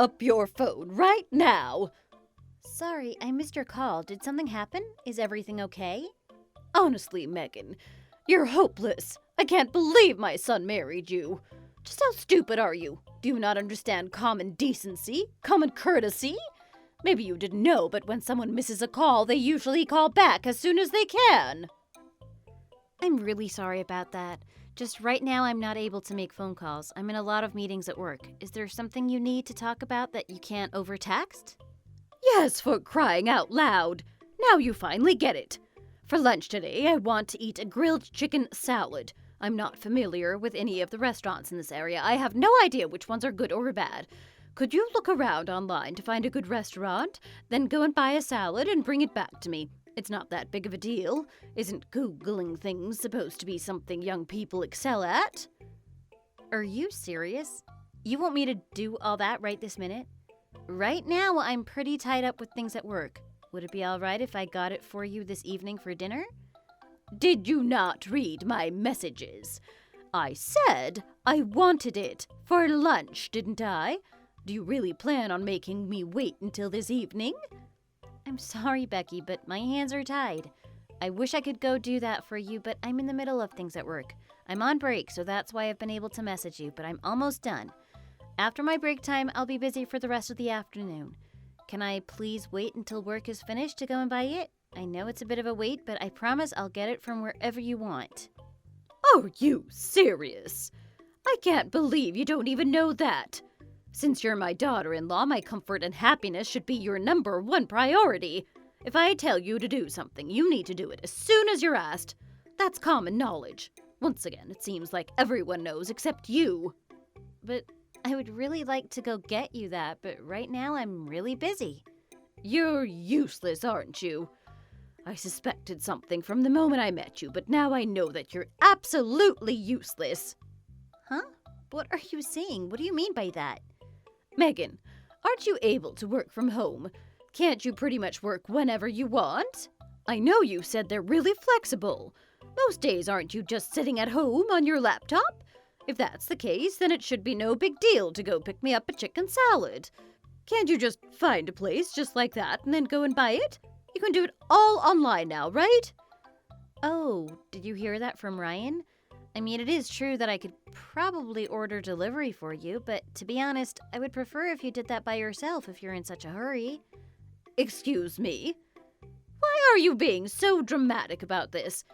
up your phone right now. Sorry, I missed your call. Did something happen? Is everything okay? Honestly, Megan, you're hopeless. I can't believe my son married you. Just how stupid are you? Do you not understand common decency? Common courtesy? Maybe you didn't know, but when someone misses a call, they usually call back as soon as they can. I'm really sorry about that. Just right now, I'm not able to make phone calls. I'm in a lot of meetings at work. Is there something you need to talk about that you can't over text? Yes, for crying out loud. Now you finally get it. For lunch today, I want to eat a grilled chicken salad. I'm not familiar with any of the restaurants in this area. I have no idea which ones are good or bad. Could you look around online to find a good restaurant, then go and buy a salad and bring it back to me? It's not that big of a deal. Isn't Googling things supposed to be something young people excel at? Are you serious? You want me to do all that right this minute? Right now, I'm pretty tied up with things at work. Would it be all right if I got it for you this evening for dinner? Did you not read my messages? I said I wanted it for lunch, didn't I? Do you really plan on making me wait until this evening? I'm sorry, Becky, but my hands are tied. I wish I could go do that for you, but I'm in the middle of things at work. I'm on break, so that's why I've been able to message you, but I'm almost done. After my break time, I'll be busy for the rest of the afternoon. Can I please wait until work is finished to go and buy it? I know it's a bit of a wait, but I promise I'll get it from wherever you want. Are you serious? I can't believe you don't even know that. Since you're my daughter-in-law, my comfort and happiness should be your number one priority. If I tell you to do something, you need to do it as soon as you're asked. That's common knowledge. Once again, it seems like everyone knows except you. But I would really like to go get you that, but right now I'm really busy. You're useless, aren't you? I suspected something from the moment I met you, but now I know that you're absolutely useless. Huh? What are you saying? What do you mean by that? Megan, aren't you able to work from home? Can't you pretty much work whenever you want? I know you said they're really flexible. Most days aren't you just sitting at home on your laptop? If that's the case, then it should be no big deal to go pick me up a chicken salad. Can't you just find a place just like that and then go and buy it? You can do it all online now, right? Oh, did you hear that from Ryan? I mean, it is true that I could probably order delivery for you, but to be honest, I would prefer if you did that by yourself if you're in such a hurry. Excuse me? Why are you being so dramatic about this?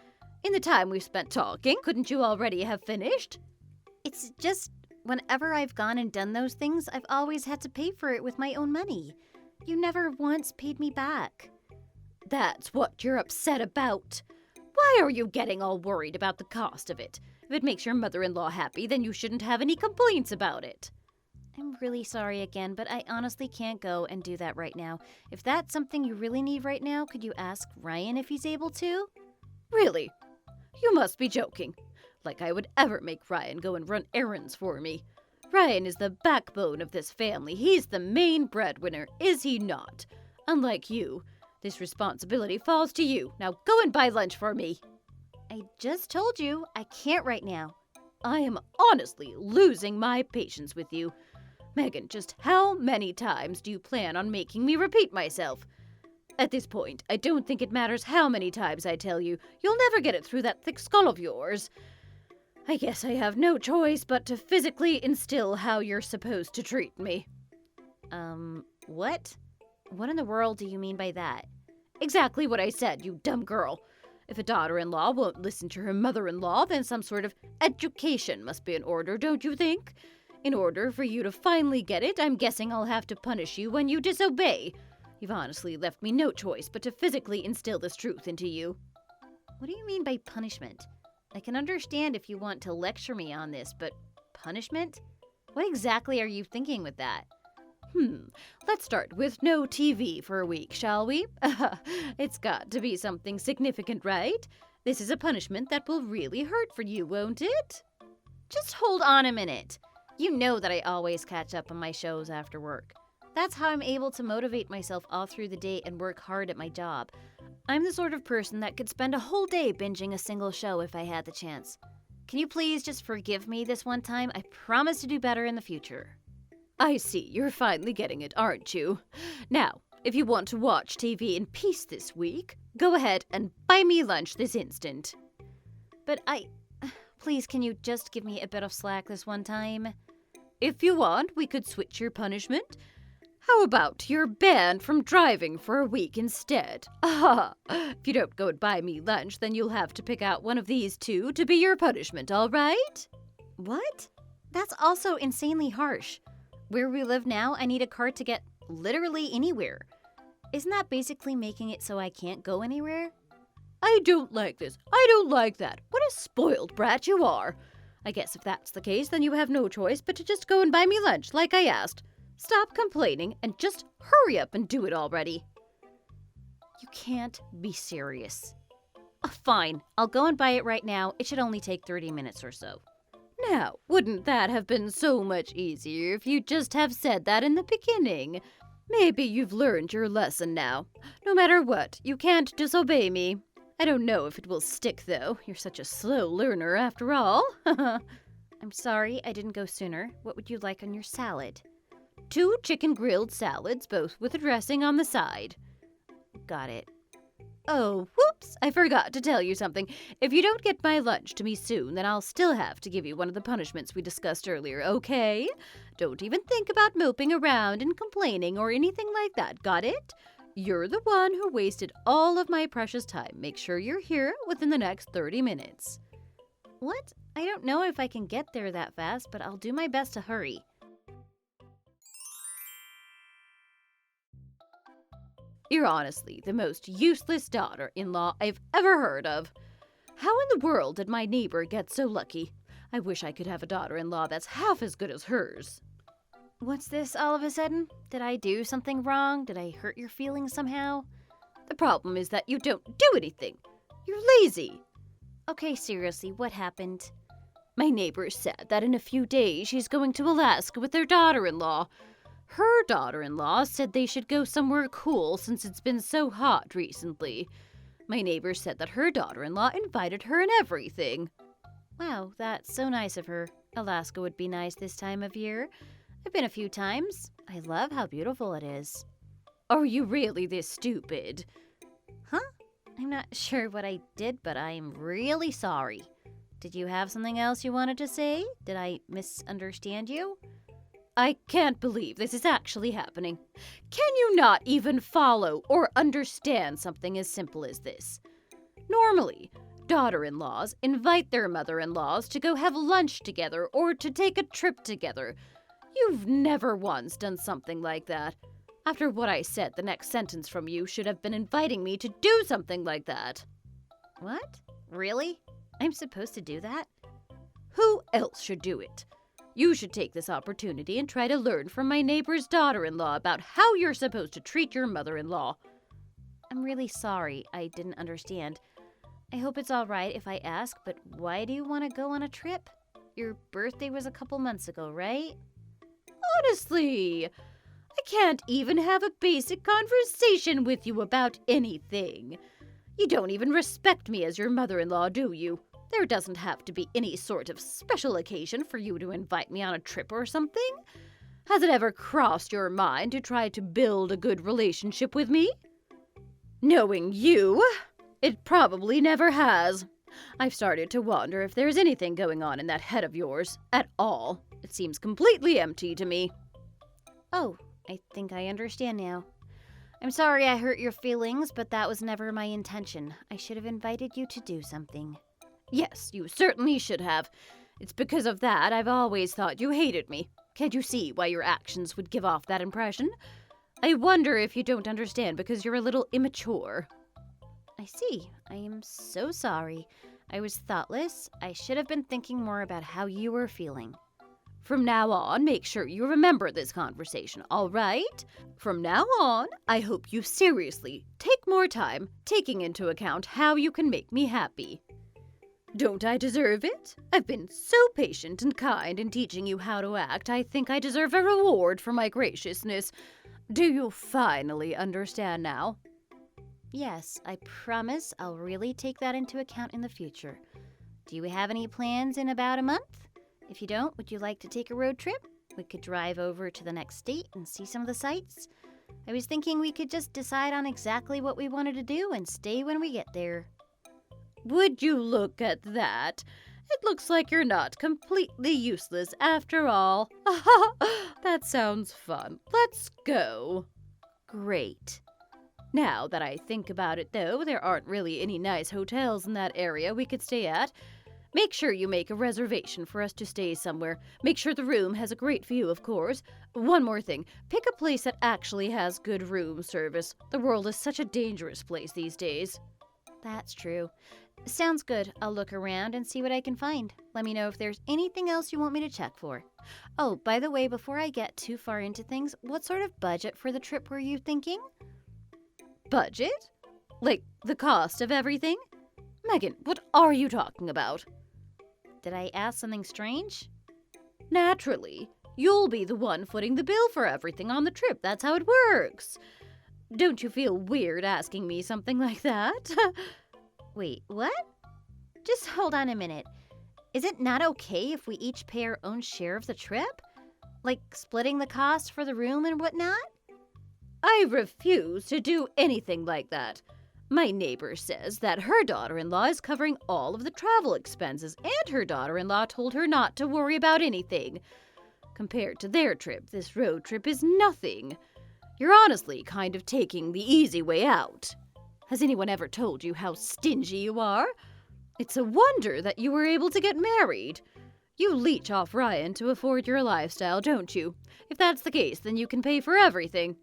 In the time we've spent talking, couldn't you already have finished? It's just, whenever I've gone and done those things, I've always had to pay for it with my own money. You never once paid me back. That's what you're upset about. Why are you getting all worried about the cost of it? If it makes your mother-in-law happy, then you shouldn't have any complaints about it. I'm really sorry again, but I honestly can't go and do that right now. If that's something you really need right now, could you ask Ryan if he's able to? Really? You must be joking. Like I would ever make Ryan go and run errands for me. Ryan is the backbone of this family. He's the main breadwinner, is he not? Unlike you, this responsibility falls to you. Now go and buy lunch for me. I just told you I can't right now. I am honestly losing my patience with you. Megan, just how many times do you plan on making me repeat myself? At this point, I don't think it matters how many times I tell you. You'll never get it through that thick skull of yours. I guess I have no choice but to physically instill how you're supposed to treat me. What? What in the world do you mean by that? Exactly what I said, you dumb girl. If a daughter-in-law won't listen to her mother-in-law, then some sort of education must be in order, don't you think? In order for you to finally get it, I'm guessing I'll have to punish you when you disobey. You've honestly left me no choice but to physically instill this truth into you. What do you mean by punishment? I can understand if you want to lecture me on this, but punishment? What exactly are you thinking with that? Let's start with no TV for a week, shall we? It's got to be something significant, right? This is a punishment that will really hurt for you, won't it? Just hold on a minute. You know that I always catch up on my shows after work. That's how I'm able to motivate myself all through the day and work hard at my job. I'm the sort of person that could spend a whole day binging a single show if I had the chance. Can you please just forgive me this one time? I promise to do better in the future. I see, you're finally getting it, aren't you? Now, if you want to watch TV in peace this week, go ahead and buy me lunch this instant. But please, can you just give me a bit of slack this one time? If you want, we could switch your punishment. How about you're banned from driving for a week instead? If you don't go and buy me lunch, then you'll have to pick out one of these two to be your punishment, all right? What? That's also insanely harsh. Where we live now, I need a car to get literally anywhere. Isn't that basically making it so I can't go anywhere? I don't like this. I don't like that. What a spoiled brat you are. I guess if that's the case, then you have no choice but to just go and buy me lunch, like I asked. Stop complaining and just hurry up and do it already. You can't be serious. Fine, I'll go and buy it right now. It should only take 30 minutes or so. Now, wouldn't that have been so much easier if you'd just have said that in the beginning? Maybe you've learned your lesson now. No matter what, you can't disobey me. I don't know if it will stick, though. You're such a slow learner, after all. I'm sorry I didn't go sooner. What would you like on your salad? 2 chicken grilled salads, both with a dressing on the side. Got it. Oh, whoops! I forgot to tell you something. If you don't get my lunch to me soon, then I'll still have to give you one of the punishments we discussed earlier, okay? Don't even think about moping around and complaining or anything like that, got it? You're the one who wasted all of my precious time. Make sure you're here within the next 30 minutes. What? I don't know if I can get there that fast, but I'll do my best to hurry. You're honestly the most useless daughter-in-law I've ever heard of. How in the world did my neighbor get so lucky? I wish I could have a daughter-in-law that's half as good as hers. What's this all of a sudden? Did I do something wrong? Did I hurt your feelings somehow? The problem is that you don't do anything. You're lazy. Okay, seriously, what happened? My neighbor said that in a few days she's going to Alaska with their daughter-in-law. Her daughter-in-law said they should go somewhere cool since it's been so hot recently. My neighbor said that her daughter-in-law invited her and everything. Wow, that's so nice of her. Alaska would be nice this time of year. I've been a few times. I love how beautiful it is. Are you really this stupid? Huh? I'm not sure what I did, but I'm really sorry. Did you have something else you wanted to say? Did I misunderstand you? I can't believe this is actually happening. Can you not even follow or understand something as simple as this? Normally, daughter-in-laws invite their mother-in-laws to go have lunch together or to take a trip together. You've never once done something like that. After what I said, the next sentence from you should have been inviting me to do something like that. What? Really? I'm supposed to do that? Who else should do it? You should take this opportunity and try to learn from my neighbor's daughter-in-law about how you're supposed to treat your mother-in-law. I'm really sorry. I didn't understand. I hope it's all right if I ask, but why do you want to go on a trip? Your birthday was a couple months ago, right? Honestly, I can't even have a basic conversation with you about anything. You don't even respect me as your mother-in-law, do you? There doesn't have to be any sort of special occasion for you to invite me on a trip or something. Has it ever crossed your mind to try to build a good relationship with me? Knowing you, it probably never has. I've started to wonder if there's anything going on in that head of yours at all. It seems completely empty to me. Oh, I think I understand now. I'm sorry I hurt your feelings, but that was never my intention. I should have invited you to do something. Yes, you certainly should have. It's because of that I've always thought you hated me. Can't you see why your actions would give off that impression? I wonder if you don't understand because you're a little immature. I see. I am so sorry. I was thoughtless. I should have been thinking more about how you were feeling. From now on, make sure you remember this conversation, all right? From now on, I hope you seriously take more time taking into account how you can make me happy. Don't I deserve it? I've been so patient and kind in teaching you how to act. I think I deserve a reward for my graciousness. Do you finally understand now? Yes, I promise I'll really take that into account in the future. Do you have any plans in about a month? If you don't, would you like to take a road trip? We could drive over to the next state and see some of the sights. I was thinking we could just decide on exactly what we wanted to do and stay when we get there. Would you look at that? It looks like you're not completely useless after all. That sounds fun. Let's go. Great. Now that I think about it, though, there aren't really any nice hotels in that area we could stay at. Make sure you make a reservation for us to stay somewhere. Make sure the room has a great view, of course. One more thing. Pick a place that actually has good room service. The world is such a dangerous place these days. That's true. Sounds good. I'll look around and see what I can find. Let me know if there's anything else you want me to check for. Oh, by the way, before I get too far into things, what sort of budget for the trip were you thinking? Budget? Like the cost of everything? Megan, what are you talking about? Did I ask something strange? Naturally. You'll be the one footing the bill for everything on the trip. That's how it works. Don't you feel weird asking me something like that? Wait, what? Just hold on a minute. Is it not okay if we each pay our own share of the trip? Like splitting the cost for the room and whatnot? I refuse to do anything like that. My neighbor says that her daughter-in-law is covering all of the travel expenses, and her daughter-in-law told her not to worry about anything. Compared to their trip, this road trip is nothing. You're honestly kind of taking the easy way out. Has anyone ever told you how stingy you are? It's a wonder that you were able to get married. You leech off Ryan to afford your lifestyle, don't you? If that's the case, then you can pay for everything.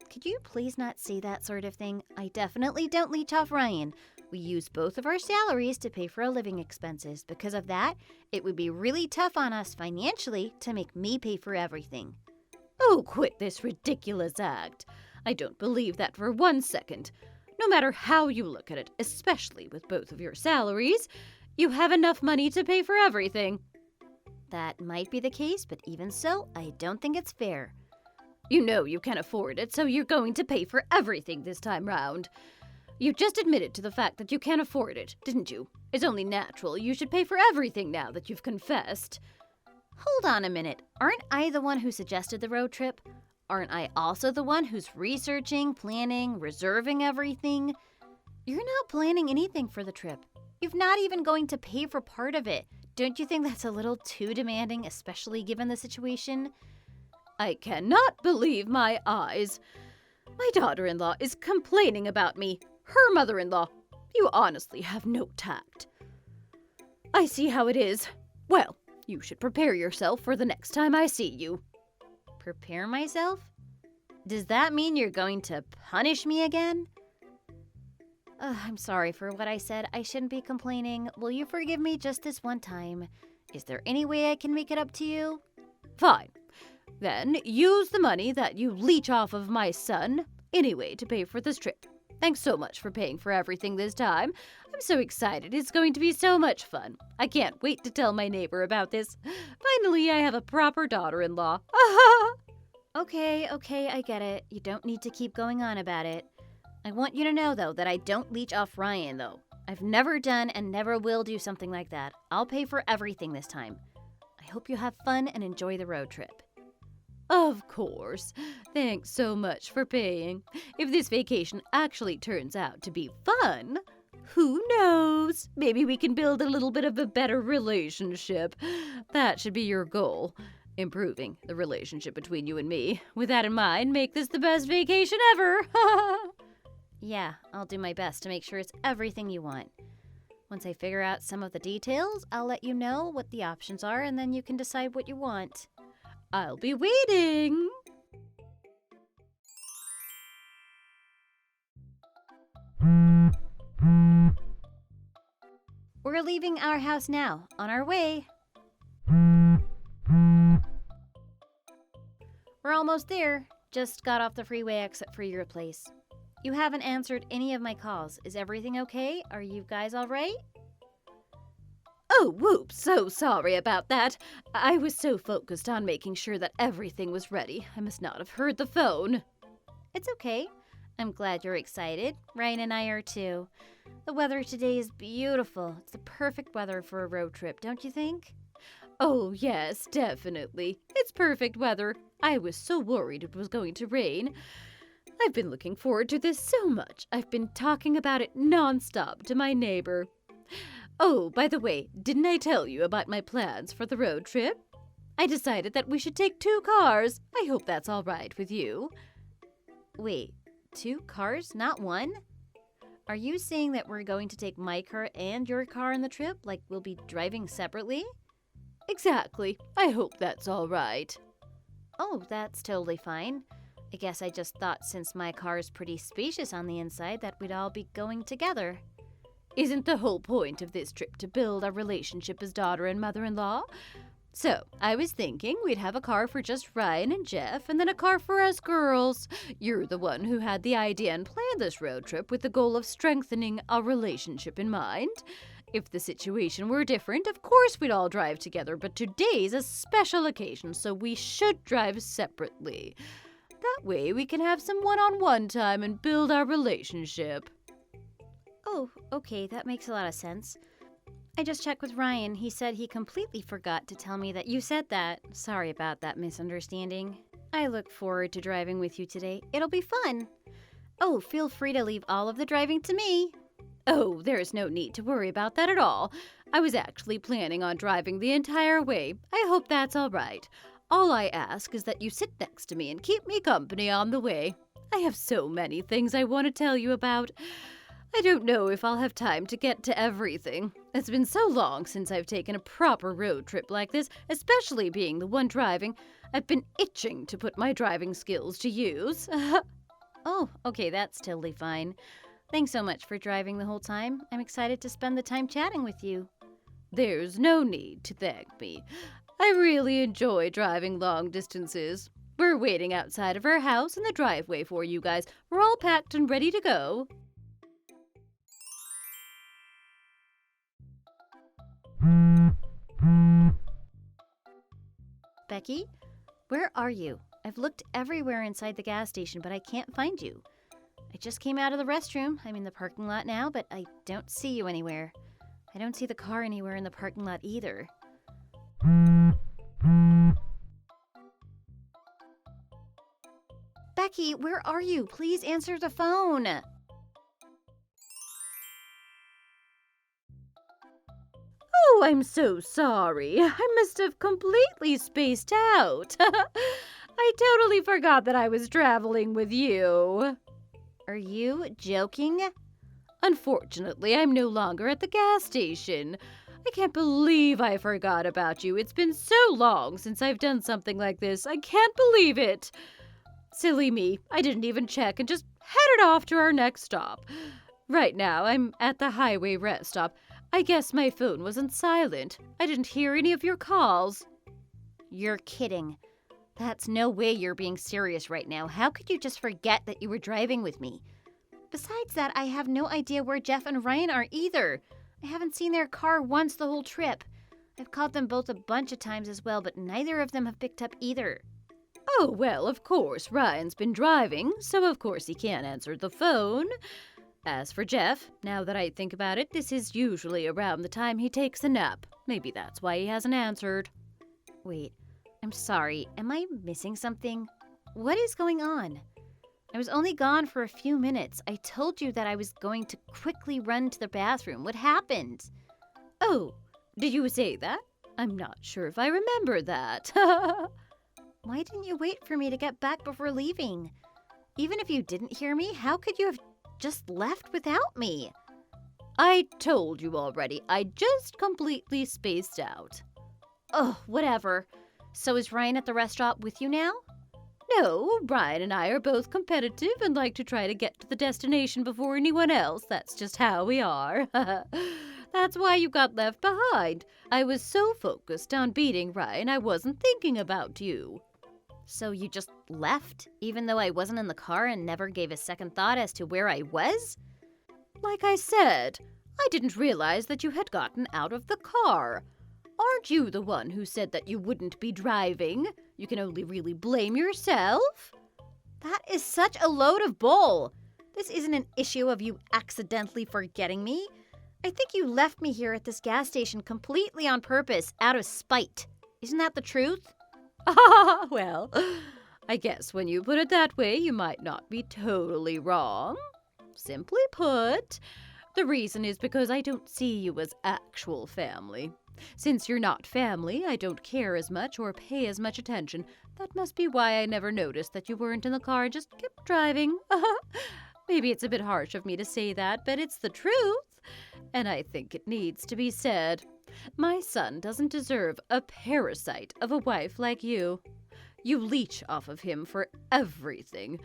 Could you please not say that sort of thing? I definitely don't leech off Ryan. We use both of our salaries to pay for our living expenses. Because of that, it would be really tough on us financially to make me pay for everything. Oh, quit this ridiculous act. I don't believe that for 1 second. No matter how you look at it, especially with both of your salaries, you have enough money to pay for everything. That might be the case, but even so, I don't think it's fair. You know you can afford it, so you're going to pay for everything this time round. You just admitted to the fact that you can't afford it, didn't you? It's only natural you should pay for everything now that you've confessed. Hold on a minute. Aren't I the one who suggested the road trip? Aren't I also the one who's researching, planning, reserving everything? You're not planning anything for the trip. You're not even going to pay for part of it. Don't you think that's a little too demanding, especially given the situation? I cannot believe my eyes. My daughter-in-law is complaining about me. Her mother-in-law. You honestly have no tact. I see how it is. Well, you should prepare yourself for the next time I see you. Prepare myself? Does that mean you're going to punish me again? I'm sorry for what I said. I shouldn't be complaining. Will you forgive me just this one time? Is there any way I can make it up to you? Fine. Then use the money that you leech off of my son anyway to pay for this trip. Thanks so much for paying for everything this time. I'm so excited. It's going to be so much fun. I can't wait to tell my neighbor about this. Finally, I have a proper daughter-in-law. Okay, I get it. You don't need to keep going on about it. I want you to know, though, that I don't leech off Ryan, though. I've never done and never will do something like that. I'll pay for everything this time. I hope you have fun and enjoy the road trip. Of course. Thanks so much for paying. If this vacation actually turns out to be fun, who knows? Maybe we can build a little bit of a better relationship. That should be your goal. Improving the relationship between you and me. With that in mind, make this the best vacation ever. Yeah, I'll do my best to make sure it's everything you want. Once I figure out some of the details, I'll let you know what the options are, and then you can decide what you want. I'll be waiting. We're leaving our house now, on our way. We're almost there. Just got off the freeway exit for your place. You haven't answered any of my calls. Is everything okay? Are you guys all right? Oh, whoops, so sorry about that. I was so focused on making sure that everything was ready. I must not have heard the phone. It's okay. I'm glad you're excited. Ryan and I are too. The weather today is beautiful. It's the perfect weather for a road trip, don't you think? Oh, yes, definitely. It's perfect weather. I was so worried it was going to rain. I've been looking forward to this so much. I've been talking about it nonstop to my neighbor. Oh, by the way, didn't I tell you about my plans for the road trip? I decided that we should take 2 cars. I hope that's all right with you. Wait, 2 cars, not 1? Are you saying that we're going to take my car and your car on the trip? Like we'll be driving separately? Exactly. I hope that's all right. Oh, that's totally fine. I guess I just thought since my car is pretty spacious on the inside that we'd all be going together. Isn't the whole point of this trip to build our relationship as daughter and mother-in-law? So, I was thinking we'd have a car for just Ryan and Jeff, and then a car for us girls. You're the one who had the idea and planned this road trip with the goal of strengthening our relationship in mind. If the situation were different, of course we'd all drive together, but today's a special occasion, so we should drive separately. That way we can have some one-on-one time and build our relationship. Oh, okay, that makes a lot of sense. I just checked with Ryan. He said he completely forgot to tell me that you said that. Sorry about that misunderstanding. I look forward to driving with you today. It'll be fun. Oh, feel free to leave all of the driving to me. Oh, there's no need to worry about that at all. I was actually planning on driving the entire way. I hope that's all right. All I ask is that you sit next to me and keep me company on the way. I have so many things I want to tell you about. I don't know if I'll have time to get to everything. It's been so long since I've taken a proper road trip like this, especially being the one driving. I've been itching to put my driving skills to use. Oh, okay, that's totally fine. Thanks so much for driving the whole time. I'm excited to spend the time chatting with you. There's no need to thank me. I really enjoy driving long distances. We're waiting outside of our house in the driveway for you guys. We're all packed and ready to go. Becky, where are you? I've looked everywhere inside the gas station, but I can't find you. I just came out of the restroom. I'm in the parking lot now, but I don't see you anywhere. I don't see the car anywhere in the parking lot either. Becky, where are you? Please answer the phone. Oh, I'm so sorry. I must have completely spaced out. I totally forgot that I was traveling with you. Are you joking? Unfortunately, I'm no longer at the gas station. I can't believe I forgot about you. It's been so long since I've done something like this. I can't believe it. Silly me. I didn't even check and just headed off to our next stop. Right now, I'm at the highway rest stop. I guess my phone wasn't silent. I didn't hear any of your calls. You're kidding. That's no way you're being serious right now. How could you just forget that you were driving with me? Besides that, I have no idea where Jeff and Ryan are either. I haven't seen their car once the whole trip. I've called them both a bunch of times as well, but neither of them have picked up either. Oh, well, of course, Ryan's been driving, so of course he can't answer the phone. As for Jeff, now that I think about it, this is usually around the time he takes a nap. Maybe that's why he hasn't answered. Wait, I'm sorry. Am I missing something? What is going on? I was only gone for a few minutes. I told you that I was going to quickly run to the bathroom. What happened? Oh, did you say that? I'm not sure if I remember that. Why didn't you wait for me to get back before leaving? Even if you didn't hear me, how could you have just left without me? I told you already. I just completely spaced out. Oh, whatever. So is Ryan at the rest stop with you now? No, Ryan and I are both competitive and like to try to get to the destination before anyone else. That's just how we are. That's why you got left behind. I was so focused on beating Ryan, I wasn't thinking about you. So you just left, even though I wasn't in the car and never gave a second thought as to where I was? Like I said, I didn't realize that you had gotten out of the car. Aren't you the one who said that you wouldn't be driving? You can only really blame yourself. That is such a load of bull. This isn't an issue of you accidentally forgetting me. I think you left me here at this gas station completely on purpose, out of spite. Isn't that the truth? Ah, well, I guess when you put it that way, you might not be totally wrong. Simply put, the reason is because I don't see you as actual family. Since you're not family, I don't care as much or pay as much attention. That must be why I never noticed that you weren't in the car, just kept driving. Maybe it's a bit harsh of me to say that, but it's the truth. And I think it needs to be said. My son doesn't deserve a parasite of a wife like you. You leech off of him for everything.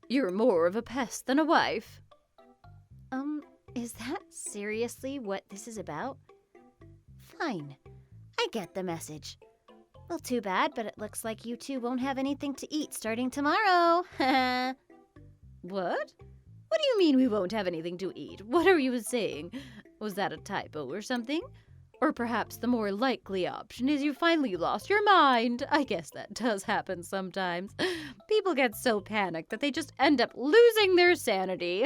You're more of a pest than a wife. Is that seriously what this is about? Fine. I get the message. Well, too bad, but it looks like you two won't have anything to eat starting tomorrow. What? What do you mean we won't have anything to eat? What are you saying? Was that a typo or something? Or perhaps the more likely option is you finally lost your mind. I guess that does happen sometimes. People get so panicked that they just end up losing their sanity.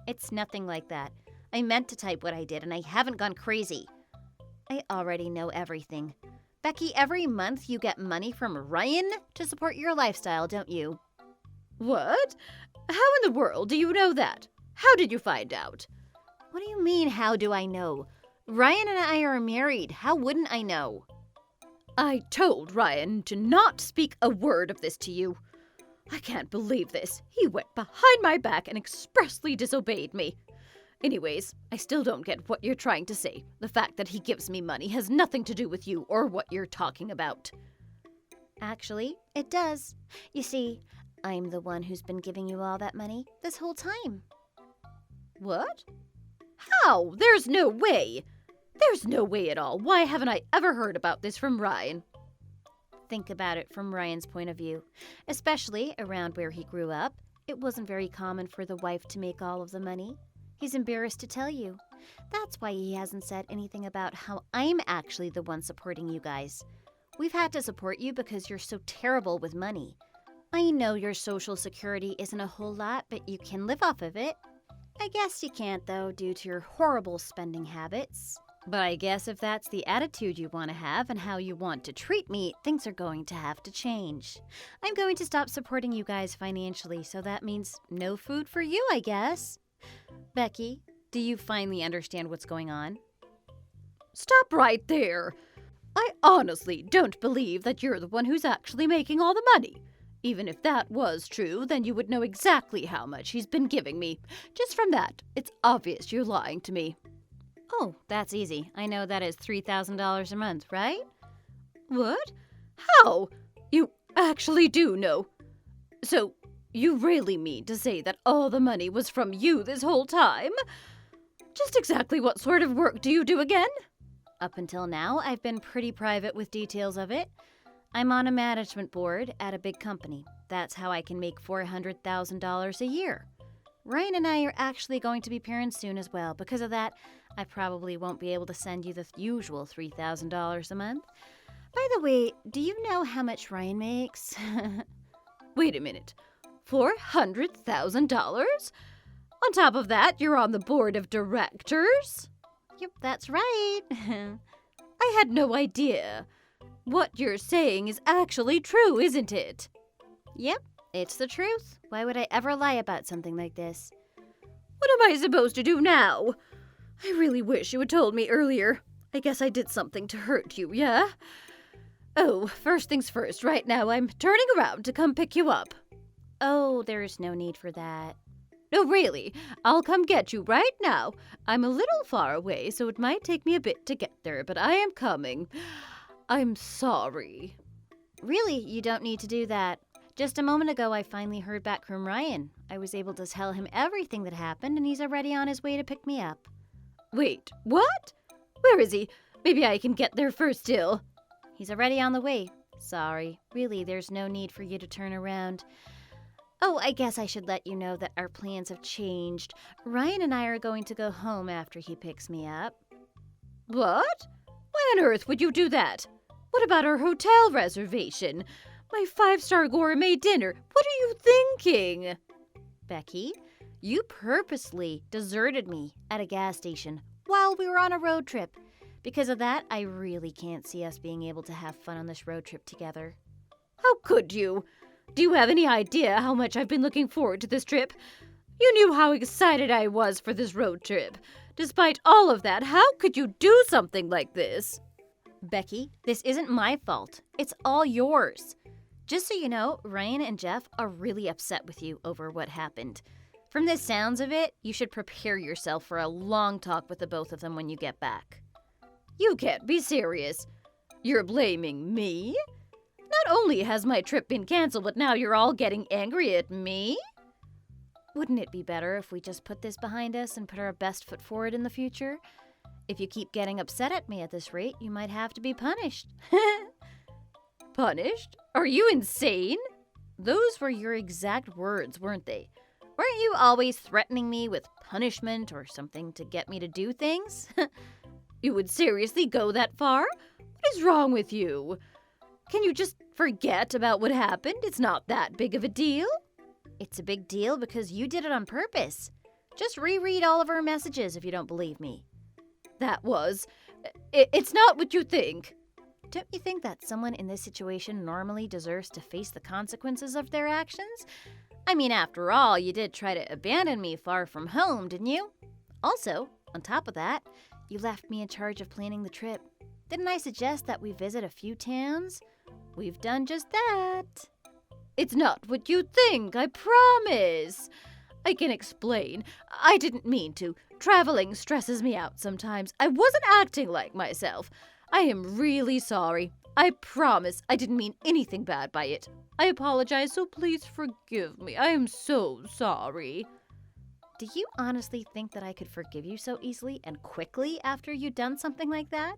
It's nothing like that. I meant to type what I did, and I haven't gone crazy. I already know everything. Becky, every month you get money from Ryan to support your lifestyle, don't you? What? How in the world do you know that? How did you find out? What do you mean, how do I know? Ryan and I are married. How wouldn't I know? I told Ryan to not speak a word of this to you. I can't believe this. He went behind my back and expressly disobeyed me. Anyways, I still don't get what you're trying to say. The fact that he gives me money has nothing to do with you or what you're talking about. Actually, it does. You see, I'm the one who's been giving you all that money this whole time. What? How? There's no way. There's no way at all. Why haven't I ever heard about this from Ryan? Think about it from Ryan's point of view. Especially around where he grew up, it wasn't very common for the wife to make all of the money. He's embarrassed to tell you. That's why he hasn't said anything about how I'm actually the one supporting you guys. We've had to support you because you're so terrible with money. I know your social security isn't a whole lot, but you can live off of it. I guess you can't, though, due to your horrible spending habits. But I guess if that's the attitude you want to have and how you want to treat me, Things are going to have to change. I'm going to stop supporting you guys financially, so that means no food for you, I guess. Becky, do you finally understand what's going on? stop right there. I honestly don't believe that you're the one who's actually making all the money. Even if that was true, then you would know exactly how much he's been giving me. Just from that, it's obvious you're lying to me. Oh, that's easy. I know that is $3,000 a month, right? What? How? You actually do know? So, you really mean to say that all the money was from you this whole time? Just exactly what sort of work do you do again? Up until now, I've been pretty private with details of it. I'm on a management board at a big company. That's how I can make $400,000 a year. Ryan and I are actually going to be parents soon as well. Because of that, I probably won't be able to send you the usual $3,000 a month. By the way, do you know how much Ryan makes? Wait a minute. $400,000? On top of that, you're on the board of directors? Yep, that's right. I had no idea. What you're saying is actually true, isn't it? Yep, it's the truth. Why would I ever lie about something like this? What am I supposed to do now? I really wish you had told me earlier. I guess I did something to hurt you, yeah? Oh, first things first, right now I'm turning around to come pick you up. Oh, there's no need for that. No, really, I'll come get you right now. I'm a little far away, so it might take me a bit to get there, but I am coming. I'm sorry. Really, you don't need to do that. Just a moment ago, I finally heard back from Ryan. I was able to tell him everything that happened, and he's already on his way to pick me up. Wait, what? Where is he? Maybe I can get there first still. He's already on the way. Sorry. Really, there's no need for you to turn around. Oh, I guess I should let you know that our plans have changed. Ryan and I are going to go home after he picks me up. What? Why on earth would you do that? What about our hotel reservation? My 5-star gourmet dinner. What are you thinking? Becky, You purposely deserted me at a gas station while we were on a road trip. Because of that, I really can't see us being able to have fun on this road trip together. How could you? Do you have any idea how much I've been looking forward to this trip? You knew how excited I was for this road trip. Despite all of that, how could you do something like this? Becky, this isn't my fault. It's all yours. Just so you know, Ryan and Jeff are really upset with you over what happened. From the sounds of it, you should prepare yourself for a long talk with the both of them when you get back. You can't be serious. You're blaming me? Not only has my trip been canceled, but now you're all getting angry at me? Wouldn't it be better if we just put this behind us and put our best foot forward in the future? If you keep getting upset at me at this rate, you might have to be punished. Punished? Are you insane? Those were your exact words, weren't they? Weren't you always threatening me with punishment or something to get me to do things? You would seriously go that far? What is wrong with you? Can you just forget about what happened? It's not that big of a deal. It's a big deal because you did it on purpose. Just reread all of our messages if you don't believe me. It's not what you think. Don't you think that someone in this situation normally deserves to face the consequences of their actions? I mean, after all, you did try to abandon me far from home, didn't you? Also, on top of that, you left me in charge of planning the trip. Didn't I suggest that we visit a few towns? We've done just that. It's not what you think, I promise. I can explain. I didn't mean to. Traveling stresses me out sometimes. I wasn't acting like myself. I am really sorry. I promise I didn't mean anything bad by it. I apologize, so please forgive me. I am so sorry. Do you honestly think that I could forgive you so easily and quickly after you'd done something like that?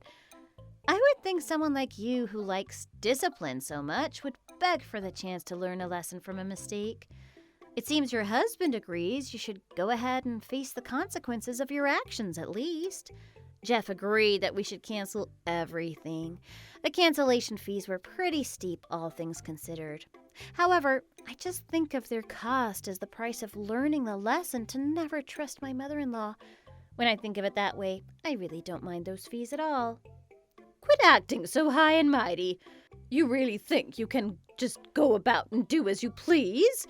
I would think someone like you who likes discipline so much would beg for the chance to learn a lesson from a mistake. It seems your husband agrees you should go ahead and face the consequences of your actions at least. Jeff agreed that we should cancel everything. The cancellation fees were pretty steep, all things considered. However, I just think of their cost as the price of learning the lesson to never trust my mother-in-law. When I think of it that way, I really don't mind those fees at all. Quit acting so high and mighty. You really think you can just go about and do as you please?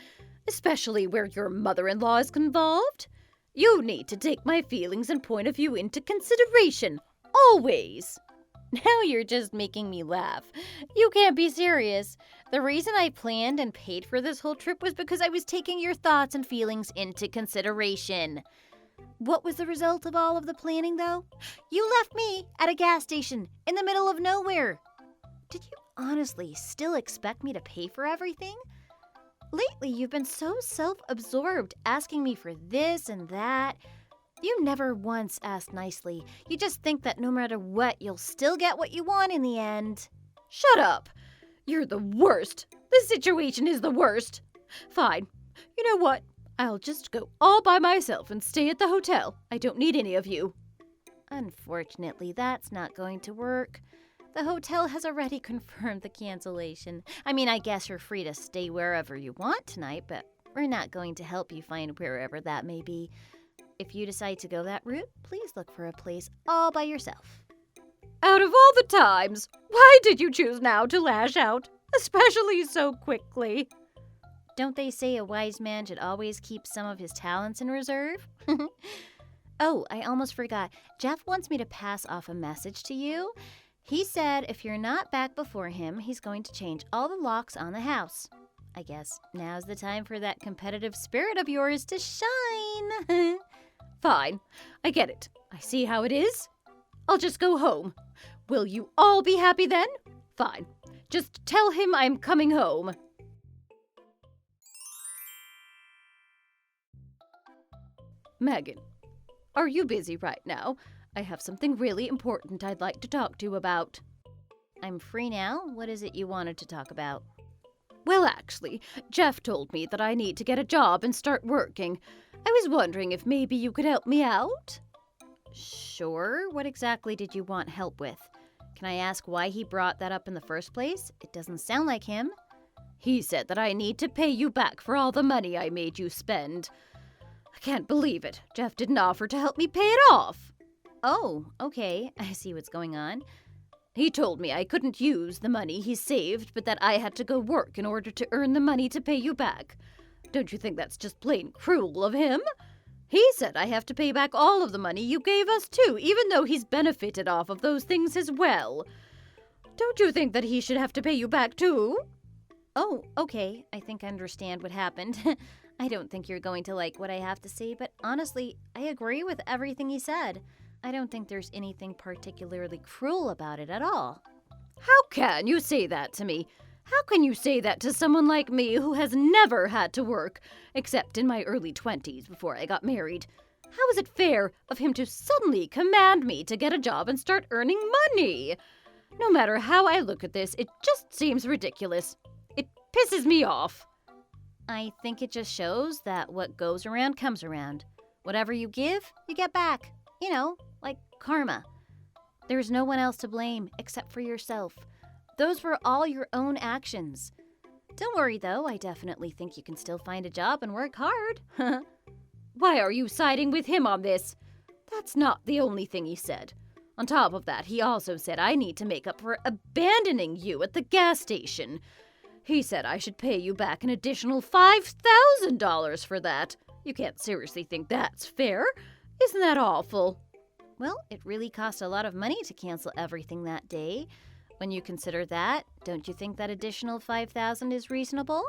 Especially where your mother-in-law is involved? You need to take my feelings and point of view into consideration, always. Now you're just making me laugh. You can't be serious. The reason I planned and paid for this whole trip was because I was taking your thoughts and feelings into consideration. What was the result of all of the planning, though? You left me at a gas station in the middle of nowhere. Did you honestly still expect me to pay for everything? Lately, you've been so self-absorbed, asking me for this and that. You never once asked nicely. You just think that no matter what, you'll still get what you want in the end. Shut up! You're the worst. This situation is the worst. Fine. You know what? I'll just go all by myself and stay at the hotel. I don't need any of you. Unfortunately, that's not going to work. The hotel has already confirmed the cancellation. I mean, I guess you're free to stay wherever you want tonight, but we're not going to help you find wherever that may be. If you decide to go that route, please look for a place all by yourself. Out of all the times, why did you choose now to lash out, especially so quickly? Don't they say a wise man should always keep some of his talents in reserve? Oh, I almost forgot. Jeff wants me to pass off a message to you. He said if you're not back before him, he's going to change all the locks on the house. I guess now's the time for that competitive spirit of yours to shine. Fine. I get it. I see how it is. I'll just go home. Will you all be happy then? Fine. Just tell him I'm coming home. Megan, are you busy right now? I have something really important I'd like to talk to you about. I'm free now. What is it you wanted to talk about? Well, actually, Jeff told me that I need to get a job and start working. I was wondering if maybe you could help me out? Sure. What exactly did you want help with? Can I ask why he brought that up in the first place? It doesn't sound like him. He said that I need to pay you back for all the money I made you spend. I can't believe it. Jeff didn't offer to help me pay it off. Oh, okay, I see what's going on. He told me I couldn't use the money he saved, but that I had to go work in order to earn the money to pay you back. Don't you think that's just plain cruel of him? He said I have to pay back all of the money you gave us too, even though he's benefited off of those things as well. Don't you think that he should have to pay you back too? Oh, okay, I think I understand what happened. I don't think you're going to like what I have to say, but honestly, I agree with everything he said. I don't think there's anything particularly cruel about it at all. How can you say that to me? How can you say that to someone like me who has never had to work, except in my early 20s before I got married? How is it fair of him to suddenly command me to get a job and start earning money? No matter how I look at this, it just seems ridiculous. It pisses me off. I think it just shows that what goes around comes around. Whatever you give, you get back. You know, like karma. There's no one else to blame except for yourself. Those were all your own actions. Don't worry, though. I definitely think you can still find a job and work hard. Why are you siding with him on this? That's not the only thing he said. On top of that, he also said I need to make up for abandoning you at the gas station. He said I should pay you back an additional $5,000 for that. You can't seriously think that's fair. Isn't that awful? Well, it really cost a lot of money to cancel everything that day. When you consider that, don't you think that additional $5,000 is reasonable?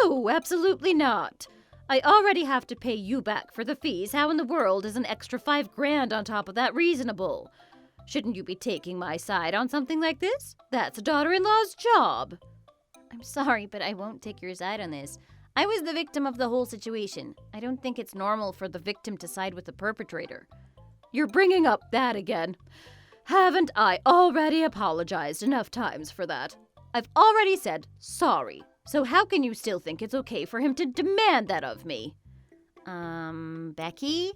No, absolutely not. I already have to pay you back for the fees. How in the world is an extra $5,000 on top of that reasonable? Shouldn't you be taking my side on something like this? That's a daughter-in-law's job. I'm sorry, but I won't take your side on this. I was the victim of the whole situation. I don't think it's normal for the victim to side with the perpetrator. You're bringing up that again. Haven't I already apologized enough times for that? I've already said sorry. So how can you still think it's okay for him to demand that of me? Becky?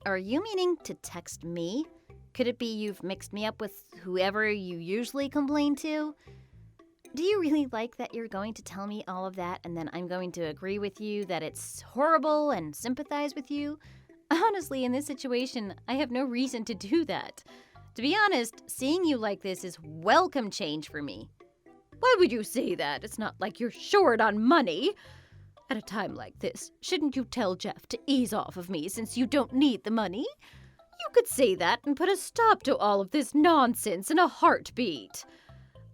Are you meaning to text me? Could it be you've mixed me up with whoever you usually complain to? Do you really like that you're going to tell me all of that and then I'm going to agree with you that it's horrible and sympathize with you? Honestly, in this situation, I have no reason to do that. To be honest, seeing you like this is welcome change for me. Why would you say that? It's not like you're short on money. At a time like this, shouldn't you tell Jeff to ease off of me since you don't need the money? You could say that and put a stop to all of this nonsense in a heartbeat.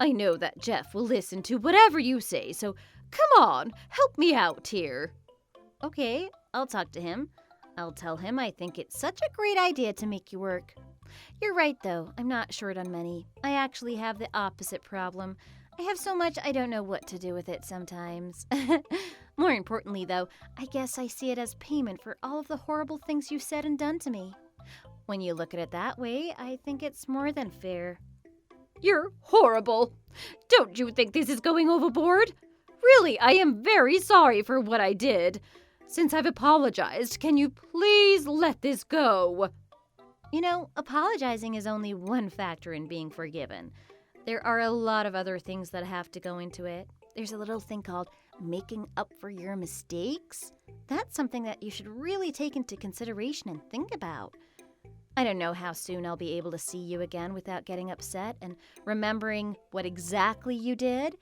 I know that Jeff will listen to whatever you say, so come on, help me out here. Okay, I'll talk to him. I'll tell him I think it's such a great idea to make you work. You're right, though. I'm not short on money. I actually have the opposite problem. I have so much I don't know what to do with it sometimes. More importantly, though, I guess I see it as payment for all of the horrible things you've said and done to me. When you look at it that way, I think it's more than fair. You're horrible. Don't you think this is going overboard? Really, I am very sorry for what I did. Since I've apologized, can you please let this go? You know, apologizing is only one factor in being forgiven. There are a lot of other things that have to go into it. There's a little thing called making up for your mistakes. That's something that you should really take into consideration and think about. I don't know how soon I'll be able to see you again without getting upset and remembering what exactly you did.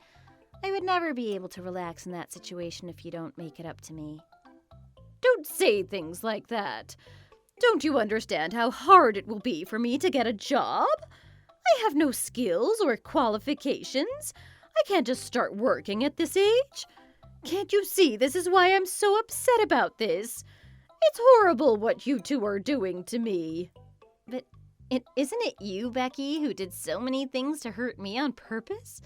I would never be able to relax in that situation if you don't make it up to me. Don't say things like that. Don't you understand how hard it will be for me to get a job? I have no skills or qualifications. I can't just start working at this age. Can't you see this is why I'm so upset about this? It's horrible what you two are doing to me. But isn't it you, Becky, who did so many things to hurt me on purpose?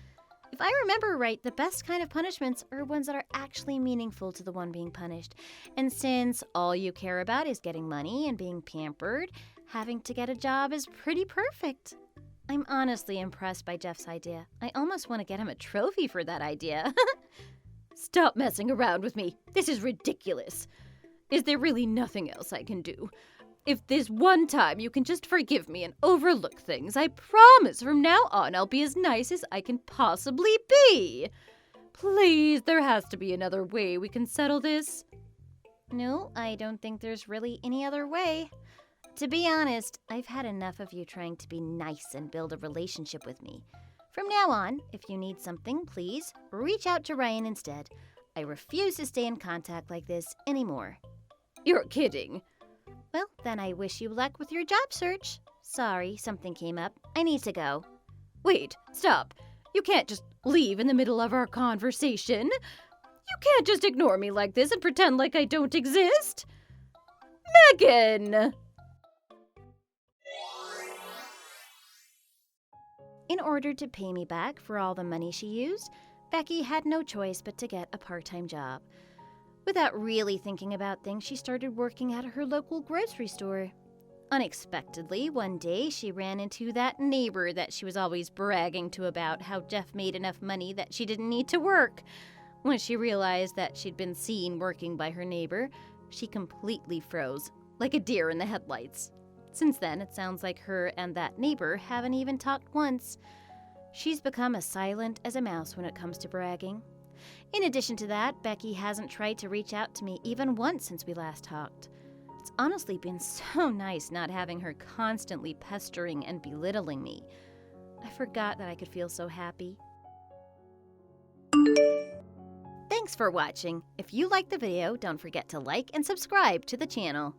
If I remember right, the best kind of punishments are ones that are actually meaningful to the one being punished. And since all you care about is getting money and being pampered, having to get a job is pretty perfect. I'm honestly impressed by Jeff's idea. I almost want to get him a trophy for that idea. Stop messing around with me. This is ridiculous. Is there really nothing else I can do? If this one time you can just forgive me and overlook things, I promise from now on I'll be as nice as I can possibly be. Please, there has to be another way we can settle this. No, I don't think there's really any other way. To be honest, I've had enough of you trying to be nice and build a relationship with me. From now on, if you need something, please reach out to Ryan instead. I refuse to stay in contact like this anymore. You're kidding. Well, then I wish you luck with your job search. Sorry, something came up. I need to go. Wait, stop. You can't just leave in the middle of our conversation. You can't just ignore me like this and pretend like I don't exist. Megan! In order to pay me back for all the money she used, Becky had no choice but to get a part-time job. Without really thinking about things, she started working at her local grocery store. Unexpectedly, one day she ran into that neighbor that she was always bragging to about how Jeff made enough money that she didn't need to work. When she realized that she'd been seen working by her neighbor, she completely froze, like a deer in the headlights. Since then, it sounds like her and that neighbor haven't even talked once. She's become as silent as a mouse when it comes to bragging. In addition to that, Becky hasn't tried to reach out to me even once since we last talked. It's honestly been so nice not having her constantly pestering and belittling me. I forgot that I could feel so happy. Thanks for watching. If you liked the video, don't forget to like and subscribe to the channel.